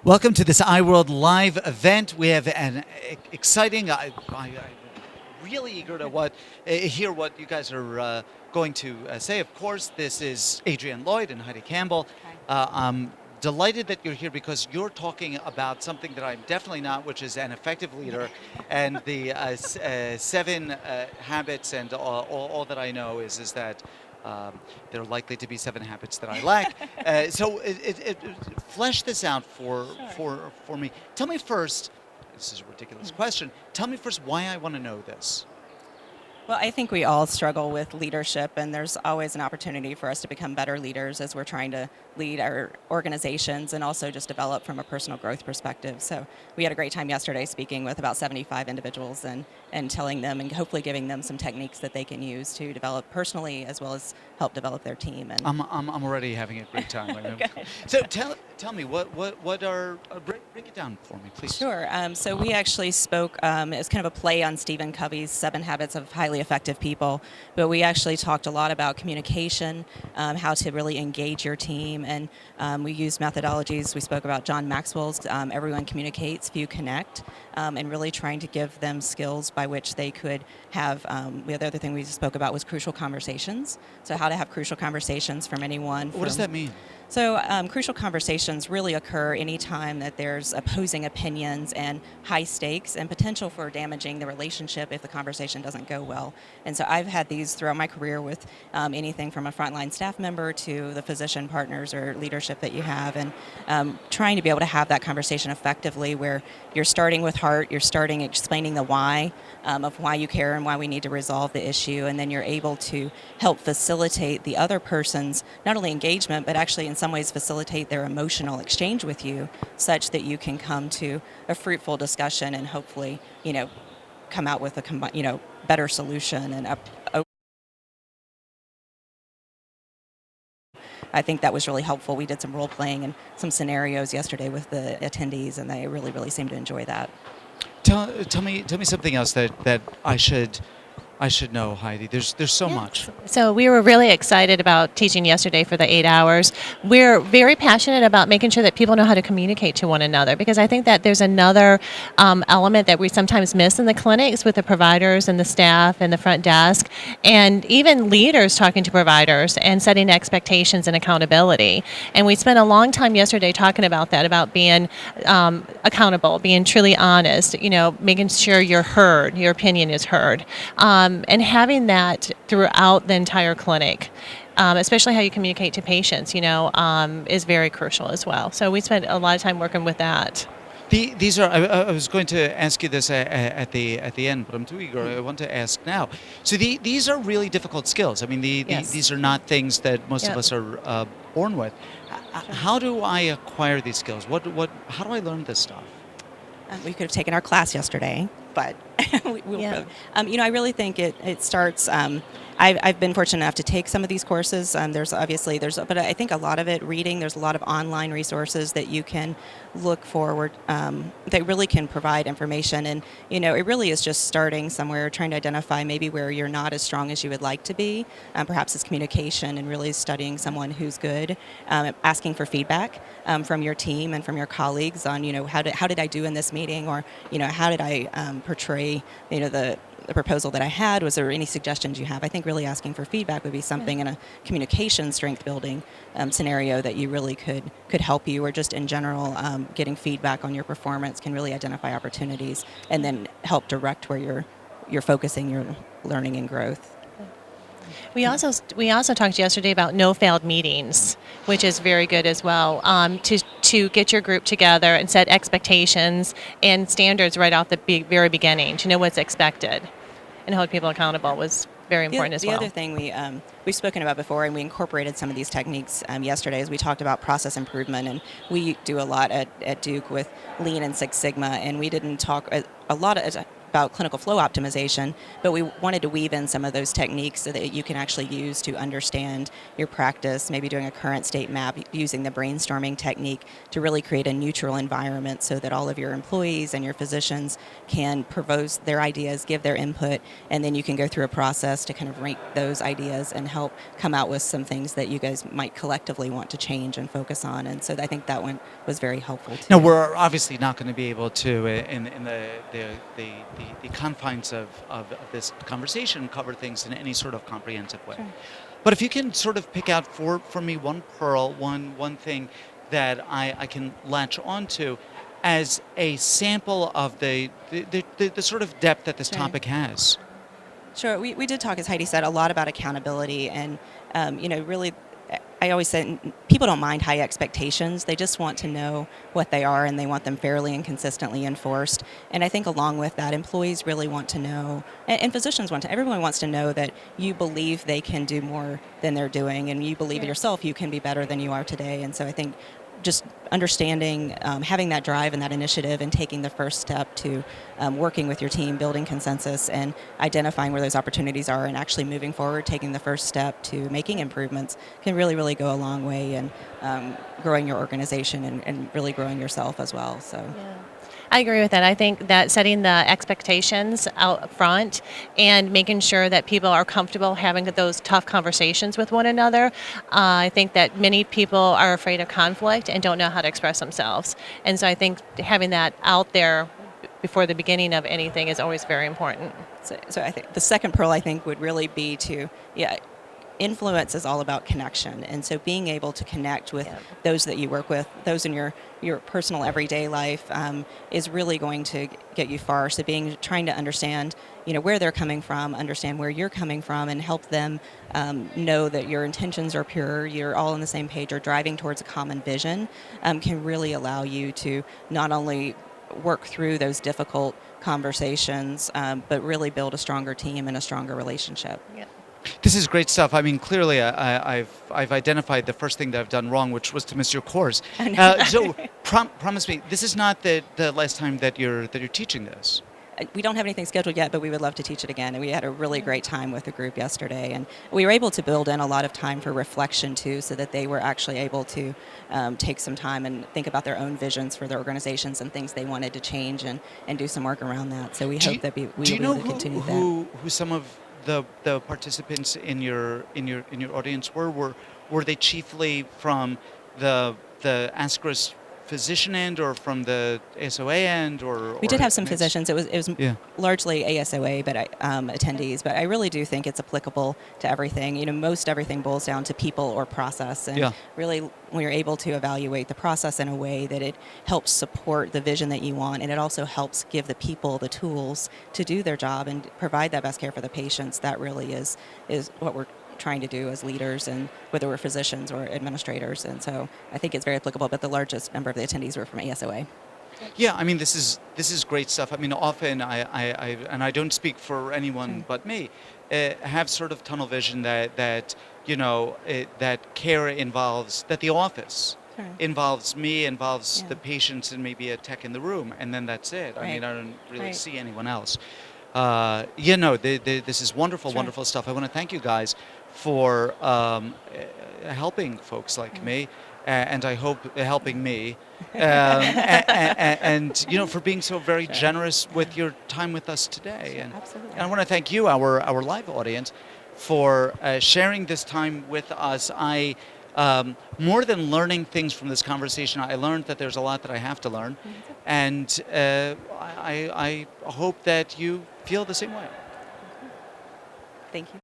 Welcome to this iWorld Live event. We have an exciting, I'm really eager to hear what you guys are going to say. Of course, this is Adrienne Lloyd and Heidi Campbell. I'm delighted that you're here because you're talking about something that I'm definitely not, which is an effective leader. And the 7 habits and all that I know is that there are likely to be 7 habits that I lack. So flesh this out for me. Tell me first, this is a ridiculous question, tell me first why I want to know this. Well, I think we all struggle with leadership, and there's always an opportunity for us to become better leaders as we're trying to lead our organizations and also just develop from a personal growth perspective. So we had a great time yesterday speaking with about 75 individuals and telling them and hopefully giving them some techniques that they can use to develop personally as well as help develop their team. And I'm already having a great time. So tell me, what are, break it down for me, please. Sure. So we actually spoke, it's kind of a play on Stephen Covey's 7 Habits of Highly Effective People, but we actually talked a lot about communication, how to really engage your team, and we used methodologies. We spoke about John Maxwell's Everyone Communicates, Few Connect, and really trying to give them skills by which they could have, the other thing we spoke about was crucial conversations, so how to have crucial conversations from anyone. What does that mean? So crucial conversations really occur anytime that there's opposing opinions and high stakes and potential for damaging the relationship if the conversation doesn't go well. And so I've had these throughout my career with anything from a frontline staff member to the physician partners or leadership that you have, and trying to be able to have that conversation effectively where you're starting with heart, you're starting explaining the why of why you care and why we need to resolve the issue, and then you're able to help facilitate the other person's not only engagement but actually in some ways facilitate their emotional exchange with you such that you can come to a fruitful discussion and hopefully, come out with a better solution. And I think that was really helpful. We did some role playing and some scenarios yesterday with the attendees, and they really seemed to enjoy that. Tell me something else that I should know, Heidi. There's so much. So we were really excited about teaching yesterday for the 8 hours. We're very passionate about making sure that people know how to communicate to one another, because I think that there's another element that we sometimes miss in the clinics with the providers and the staff and the front desk, and even leaders talking to providers and setting expectations and accountability. And we spent a long time yesterday talking about that, about being accountable, being truly honest, making sure you're heard, your opinion is heard. And having that throughout the entire clinic, especially how you communicate to patients, is very crucial as well. So we spent a lot of time working with that. These are. I was going to ask you this at the end, but I'm too eager. I want to ask now. So these are really difficult skills. I mean, Yes. these are not things that most of us are born with. How do I acquire these skills? How do I learn this stuff? We could have taken our class yesterday, but I really think it starts. I've been fortunate enough to take some of these courses. But I think a lot of it reading. There's a lot of online resources that you can look forward that really can provide information, and it really is just starting somewhere, trying to identify maybe where you're not as strong as you would like to be. Perhaps it's communication, and really studying someone who's good, asking for feedback from your team and from your colleagues on how did I do in this meeting, or how did I portray the proposal that I had. Was there any suggestions you have? I think really asking for feedback would be something in a communication strength building scenario that you really could help you, or just in general getting feedback on your performance can really identify opportunities and then help direct where you're focusing your learning and growth. We also talked yesterday about no failed meetings, which is very good as well, to get your group together and set expectations and standards right off the very beginning, to know what's expected and hold people accountable was very important as well. The other thing we've spoken about before, and we incorporated some of these techniques yesterday, is we talked about process improvement, and we do a lot at Duke with Lean and Six Sigma, and we didn't talk a lot about about clinical flow optimization, but we wanted to weave in some of those techniques so that you can actually use to understand your practice, maybe doing a current state map, using the brainstorming technique to really create a neutral environment so that all of your employees and your physicians can propose their ideas, give their input, and then you can go through a process to kind of rank those ideas and help come out with some things that you guys might collectively want to change and focus on. And so I think that one was very helpful too. Now, we're obviously not going to be able to, in the confines of this conversation, cover things in any sort of comprehensive way. Sure. But if you can sort of pick out for me one pearl, one thing that I can latch onto as a sample of the sort of depth that this Sure. topic has. Sure. We did talk, as Heidi said, a lot about accountability. And, really, I always say people don't mind high expectations. They just want to know what they are, and they want them fairly and consistently enforced. And I think along with that, employees really want to know, and physicians want to, everyone wants to know that you believe they can do more than they're doing, and you believe in yourself you can be better than you are today. And so I think just understanding, having that drive and that initiative and taking the first step to working with your team, building consensus and identifying where those opportunities are and actually moving forward, taking the first step to making improvements can really, really go a long way in growing your organization and really growing yourself as well. So. Yeah. I agree with that. I think that setting the expectations out front and making sure that people are comfortable having those tough conversations with one another. I think that many people are afraid of conflict and don't know how to express themselves. And so I think having that out there before the beginning of anything is always very important. So I think the second pearl, I think, would really be to, influence is all about connection. And so being able to connect with those that you work with, those in your personal everyday life is really going to get you far. So trying to understand, where they're coming from, understand where you're coming from, and help them know that your intentions are pure, you're all on the same page, or driving towards a common vision can really allow you to not only work through those difficult conversations, but really build a stronger team and a stronger relationship. Yeah. This is great stuff. I mean, clearly, I've identified the first thing that I've done wrong, which was to miss your course. So, promise me, this is not the last time that you're teaching this. We don't have anything scheduled yet, but we would love to teach it again. And we had a really great time with the group yesterday. And we were able to build in a lot of time for reflection, too, so that they were actually able to take some time and think about their own visions for their organizations and things they wanted to change and do some work around that. So we hope that we will be able to continue that. Who some of the participants in your audience were they chiefly from the ASCRS physician end or from the ASOA end, or we did have some physicians. It was largely ASOA, but attendees. But I really do think it's applicable to everything. Most everything boils down to people or process, and really, when you're able to evaluate the process in a way that it helps support the vision that you want, and it also helps give the people the tools to do their job and provide that best care for the patients. That really is what we're trying to do as leaders, and whether we're physicians or administrators. And so I think it's very applicable, but the largest number of the attendees were from ASOA. Yeah, I mean, this is great stuff. I mean, often I don't speak for anyone but me, have sort of tunnel vision that that care involves, that the office involves me, involves the patients and maybe a tech in the room, and then that's it. Right. I mean, I don't really see anyone else. This is wonderful, wonderful stuff. I want to thank you guys for helping folks like me, and I hope helping me, and for being so very generous with your time with us today. And, Absolutely. And I want to thank you, our live audience, for sharing this time with us. I more than learning things from this conversation, I learned that there's a lot that I have to learn, and I hope that you feel the same way. Thank you.